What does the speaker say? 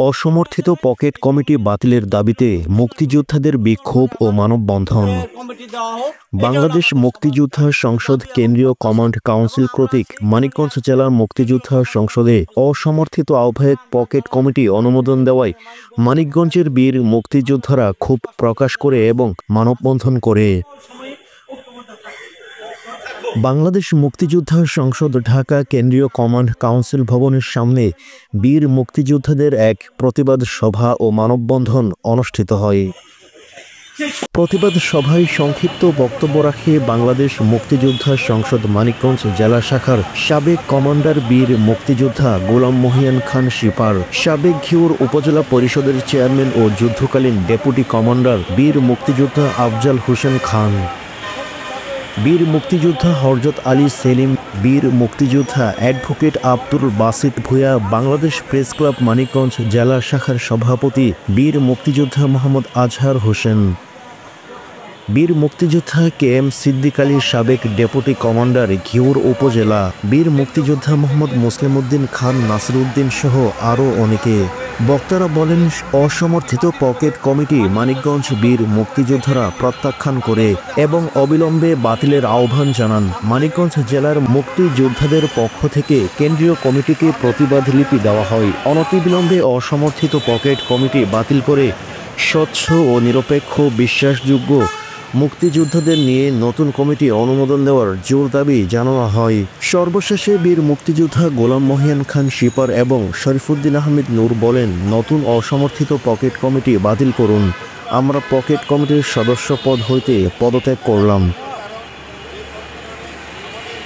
অসমর্থিত pocket committee বাতিলের দাবিতে মুক্তিযোদ্ধাদের বিক্ষোভ ও মানববন্ধন। বাংলাদেশ মুক্তিযোদ্ধা সংসদ কেন্দ্রীয় কমান্ড কাউন্সিল কর্তৃক মানিকগঞ্জ জেলার মুক্তিযোদ্ধা সংসদে অসমর্থিত আহ্বায়ক পকেট কমিটি অনুমোদন দেওয়ায় মানিকগঞ্জের বীর মুক্তিযোদ্ধারা ক্ষোভ প্রকাশ করে এবং মানববন্ধন করে। বাংলাদেশ মুক্তিযোদ্ধা সংসদ ঢাকা কেন্দ্রীয় কমান্ড কাউন্সিল ভবনের সামনে বীর মুক্তিযোদ্ধাদের এক প্রতিবাদ সভা ও মানববন্ধন অনুষ্ঠিত হয়। প্রতিবাদ সভায় সংক্ষিপ্ত বক্তব্য রাখে বাংলাদেশ মুক্তিযোদ্ধা সংসদ মানিকগঞ্জ জেলা শাখার সাবেক কমান্ডার বীর মুক্তিযোদ্ধা গোলাম মহিয়ান খান শিপার, সাবেক ঘিওর উপজেলা পরিষদের চেয়ারম্যান ও যুদ্ধকালীন ডেপুটি কমান্ডার বীর মুক্তিযোদ্ধা আফজাল হোসেন খান, বীর মুক্তিযোদ্ধা হরজত আলী সেলিম, বীর মুক্তিযোদ্ধা advocate Abdul বাসিত Bhuiyan, Bangladesh press club Manikganj জেলা শাখার সভাপতি বীর মুক্তিযোদ্ধা মোহাম্মদ আজহার হোসেন, বীর মুক্তিযোদ্ধা কে এম সিদ্দিক আলী, সাবেক ডেপুটি কমান্ডার ঘিওর উপজেলা, বীর মুক্তিযোদ্ধা মোহাম্মদ মুসলিম উদ্দিন খান নাসিরউদ্দিন সহ আরও অনেকে। বক্তারা বলেন, অসমর্থিত পকেট কমিটি মানিকগঞ্জ বীর মুক্তিযোদ্ধারা প্রত্যাখ্যান করে এবং অবিলম্বে বাতিলের আহ্বান জানান। মানিকগঞ্জ জেলার মুক্তিযোদ্ধাদের পক্ষ থেকে কেন্দ্রীয় কমিটিকে প্রতিবাদ লিপি দেওয়া হয়। অনতিবিলম্বে অসমর্থিত পকেট কমিটি বাতিল করে স্বচ্ছ ও নিরপেক্ষ বিশ্বাসযোগ্য মুক্তিযোদ্ধাদের নিয়ে নতুন কমিটি অনুমোদন দেওয়ার জোর দাবি জানানো হয়। সর্বশেষে বীর মুক্তিযোদ্ধা গোলাম মহিয়ান খান শিপার এবং শরীফুদ্দিন আহমেদ নূর বলেন, নতুন অসমর্থিত পকেট কমিটি বাতিল করুন। আমরা পকেট কমিটির সদস্য পদ হইতে পদত্যাগ করলাম।